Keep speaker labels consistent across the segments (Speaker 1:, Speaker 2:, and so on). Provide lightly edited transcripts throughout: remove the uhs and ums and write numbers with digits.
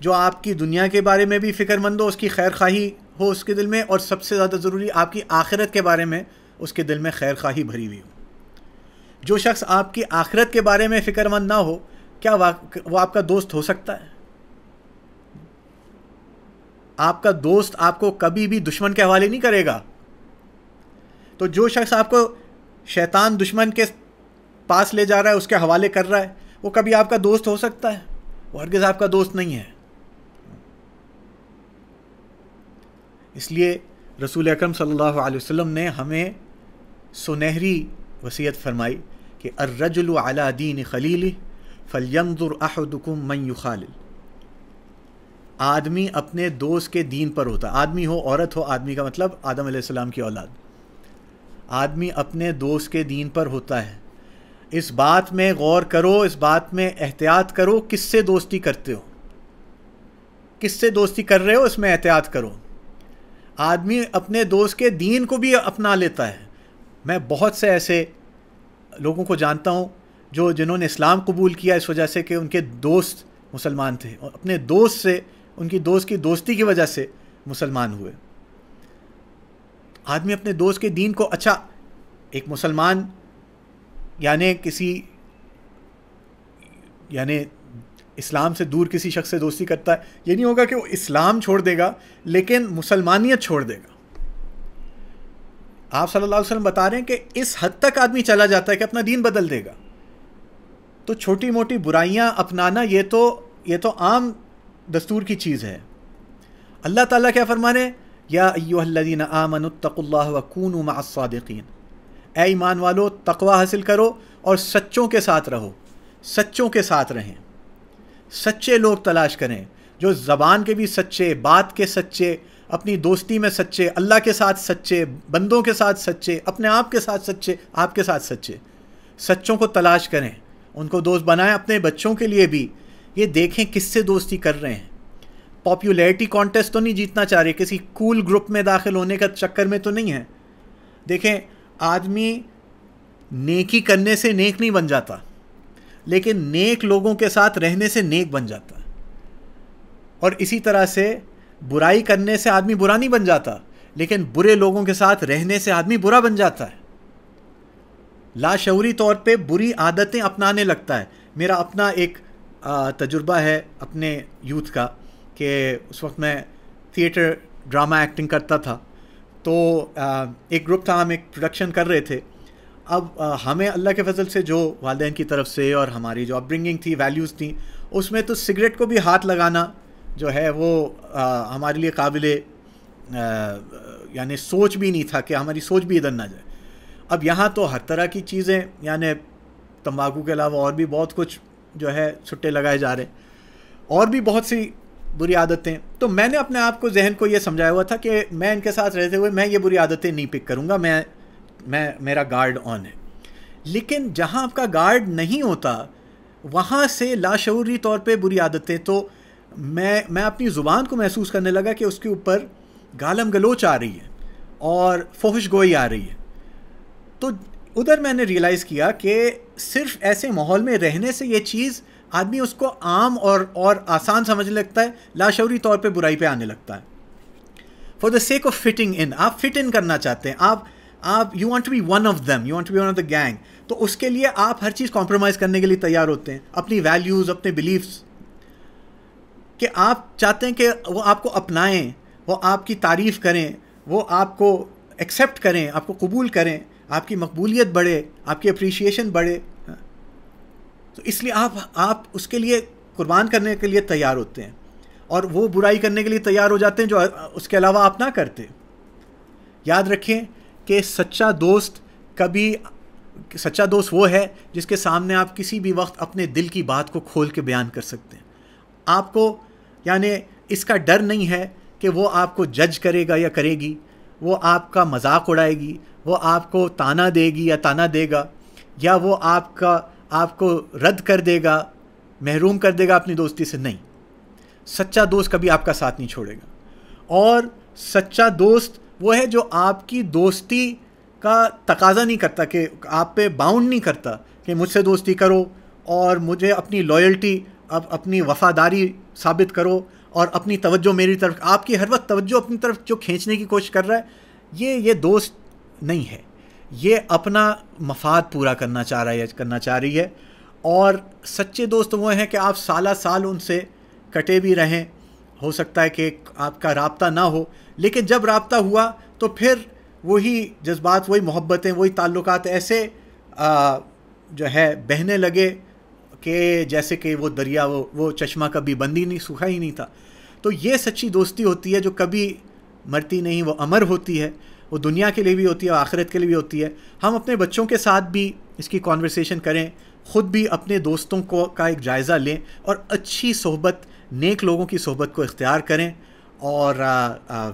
Speaker 1: جو آپ کی دنیا کے بارے میں بھی فکر مند ہو، اس کی خیر خواہی ہو اس کے دل میں، اور سب سے زیادہ ضروری آپ کی آخرت کے بارے میں اس کے دل میں خیر خواہی بھری ہوئی ہو۔ جو شخص آپ کی آخرت کے بارے میں فکر مند نہ ہو، کیا وہ آپ کا دوست ہو سکتا ہے؟ آپ کا دوست آپ کو کبھی بھی دشمن کے حوالے نہیں کرے گا۔ تو جو شخص آپ کو شیطان دشمن کے پاس لے جا رہا ہے، اس کے حوالے کر رہا ہے، وہ کبھی آپ کا دوست ہو سکتا ہے؟ وہ ہرگز آپ کا دوست نہیں ہے۔ اس لیے رسول اکرم صلی اللہ علیہ وسلم نے ہمیں سنہری وصیت فرمائی کہ الرجل علی دین خلیلہ فلینظر احدکم من یخالل۔ آدمی اپنے دوست کے دین پر ہوتا ہے، آدمی ہو عورت ہو، آدمی کا مطلب آدم علیہ السلام کی اولاد، آدمی اپنے دوست کے دین پر ہوتا ہے۔ اس بات میں غور کرو، اس بات میں احتیاط کرو، کس سے دوستی کرتے ہو، کس سے دوستی کر رہے ہو، اس میں احتیاط کرو۔ آدمی اپنے دوست کے دین کو بھی اپنا لیتا ہے۔ میں بہت سے ایسے لوگوں کو جانتا ہوں جنہوں نے اسلام قبول کیا اس وجہ سے کہ ان کے دوست مسلمان تھے، اور اپنے دوست سے، ان کی دوست کی دوستی کی وجہ سے مسلمان ہوئے۔ آدمی اپنے دوست کے دین کو، اچھا ایک مسلمان یعنی اسلام سے دور کسی شخص سے دوستی کرتا ہے، یہ نہیں ہوگا کہ وہ اسلام چھوڑ دے گا لیکن مسلمانیت چھوڑ دے گا۔ آپ صلی اللہ علیہ وسلم بتا رہے ہیں کہ اس حد تک آدمی چلا جاتا ہے کہ اپنا دین بدل دے گا۔ تو چھوٹی موٹی برائیاں اپنانا یہ تو عام دستور کی چیز ہے۔ اللہ تعالیٰ کیا فرما رہے ہیں؟ یا ایھا الذین آمنوا اتقوا اللہ وکونوا مع الصادقین، اے ایمان والو تقوی حاصل کرو اور سچوں کے ساتھ رہو، سچوں کے ساتھ رہیں، سچے لوگ تلاش کریں جو زبان کے بھی سچے، بات کے سچے، اپنی دوستی میں سچے، اللہ کے ساتھ سچے، بندوں کے ساتھ سچے، اپنے آپ کے ساتھ سچے، آپ کے ساتھ سچے۔ سچوں کو تلاش کریں، ان کو دوست بنائیں، اپنے بچوں کے لیے بھی۔ یہ دیکھیں کس سے دوستی کر رہے ہیں۔ پاپولیرٹی کانٹیسٹ تو نہیں جیتنا چاہ رہے، کسی کول گروپ میں داخل ہونے کا چکر میں تو نہیں ہے۔ دیکھیں آدمی نیکی کرنے سے نیک نہیں بن جاتا، لیکن نیک لوگوں کے ساتھ رہنے سے نیک بن جاتا ہے، اور اسی طرح سے برائی کرنے سے آدمی برا نہیں بن جاتا، لیکن برے لوگوں کے ساتھ رہنے سے آدمی برا بن جاتا ہے، لاشعوری طور پہ بری عادتیں اپنانے لگتا ہے۔ میرا اپنا ایک تجربہ ہے اپنے یوتھ کا، کہ اس وقت میں تھیٹر ڈرامہ ایکٹنگ کرتا تھا، تو ایک گروپ تھا، ہم ایک پروڈکشن کر رہے تھے۔ اب ہمیں اللہ کے فضل سے جو والدین کی طرف سے اور ہماری جو اپ برنگنگ تھی، ویلیوز تھیں، اس میں تو سگریٹ کو بھی ہاتھ لگانا جو ہے وہ ہمارے لیے قابل یعنی سوچ بھی نہیں تھا، کہ ہماری سوچ بھی ادھر نہ جائے۔ اب یہاں تو ہر طرح کی چیزیں، یعنی تمباکو کے علاوہ اور بھی بہت کچھ جو ہے چھٹے لگائے جا رہے ہیں، اور بھی بہت سی بری عادتیں۔ تو میں نے اپنے آپ کو، ذہن کو یہ سمجھایا ہوا تھا کہ میں ان کے ساتھ رہتے ہوئے میں یہ بری عادتیں نہیں پک کروں گا، میرا گارڈ آن ہے۔ لیکن جہاں آپ کا گارڈ نہیں ہوتا، وہاں سے لاشعوری طور پہ بری عادتیں، تو میں اپنی زبان کو محسوس کرنے لگا کہ اس کے اوپر گالم گلوچ آ رہی ہے اور فحش گوئی آ رہی ہے۔ تو ادھر میں نے ریئلائز کیا کہ صرف ایسے ماحول میں رہنے سے یہ چیز آدمی اس کو عام اور آسان سمجھنے لگتا ہے، لاشعوری طور پہ برائی پہ آنے لگتا ہے۔ For the sake of fitting in, آپ فٹ ان کرنا چاہتے ہیں، آپ you want to be one of them, you want to be one of the gang, تو اس کے لیے آپ ہر چیز کمپرومائز کرنے کے لیے تیار ہوتے ہیں، اپنی ویلیوز، اپنے بلیفس، کہ آپ چاہتے ہیں کہ وہ آپ کو اپنائیں، وہ آپ کی تعریف کریں، وہ آپ کو ایکسیپٹ کریں، آپ کو قبول کریں، آپ کی مقبولیت بڑھے، آپ کی اپریشیشن بڑھے۔ تو اس لیے آپ اس کے لیے قربان کرنے کے لیے تیار ہوتے ہیں، اور وہ برائی کرنے کے لیے تیار ہو جاتے ہیں جو اس کے علاوہ آپ نہ کرتے۔ یاد رکھیں کہ سچا دوست وہ ہے جس کے سامنے آپ کسی بھی وقت اپنے دل کی بات کو کھول کے بیان کر سکتے ہیں۔ آپ کو یعنی اس کا ڈر نہیں ہے کہ وہ آپ کو جج کرے گا یا کرے گی، وہ آپ کا مذاق اڑائے گی، وہ آپ کو تانا دے گی یا تانا دے گا، یا وہ آپ کو رد کر دے گا، محروم کر دے گا اپنی دوستی سے۔ نہیں، سچا دوست کبھی آپ کا ساتھ نہیں چھوڑے گا، اور سچا دوست وہ ہے جو آپ کی دوستی کا تقاضا نہیں کرتا، کہ آپ پہ باؤنڈ نہیں کرتا کہ مجھ سے دوستی کرو اور مجھے اپنی لائلٹی، اپنی وفاداری ثابت کرو اور اپنی توجہ میری طرف، آپ کی ہر وقت توجہ اپنی طرف جو کھینچنے کی کوشش کر رہا ہے، یہ دوست نہیں ہے، یہ اپنا مفاد پورا کرنا چاہ رہا ہے یا کرنا چاہ رہی ہے. اور سچے دوست وہ ہیں کہ آپ سالہ سال ان سے کٹے بھی رہیں، ہو سکتا ہے کہ آپ کا رابطہ نہ ہو، لیکن جب رابطہ ہوا تو پھر وہی جذبات، وہی محبتیں، وہی تعلقات ایسے جو ہے بہنے لگے کہ جیسے کہ وہ دریا، وہ چشمہ کبھی بند ہی نہیں، سوکھا ہی نہیں تھا. تو یہ سچی دوستی ہوتی ہے جو کبھی مرتی نہیں، وہ امر ہوتی ہے، وہ دنیا کے لیے بھی ہوتی ہے اور آخرت کے لیے بھی ہوتی ہے. ہم اپنے بچوں کے ساتھ بھی اس کی کانورسیشن کریں، خود بھی اپنے دوستوں کا ایک جائزہ لیں اور اچھی صحبت، نیک لوگوں کی صحبت کو اختیار کریں. اور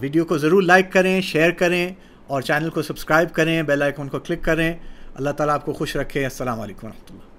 Speaker 1: ویڈیو کو ضرور لائک کریں، شیئر کریں اور چینل کو سبسکرائب کریں، بیل آئیکن کو کلک کریں. اللہ تعالیٰ آپ کو خوش رکھے. السلام علیکم ورحمۃ اللہ.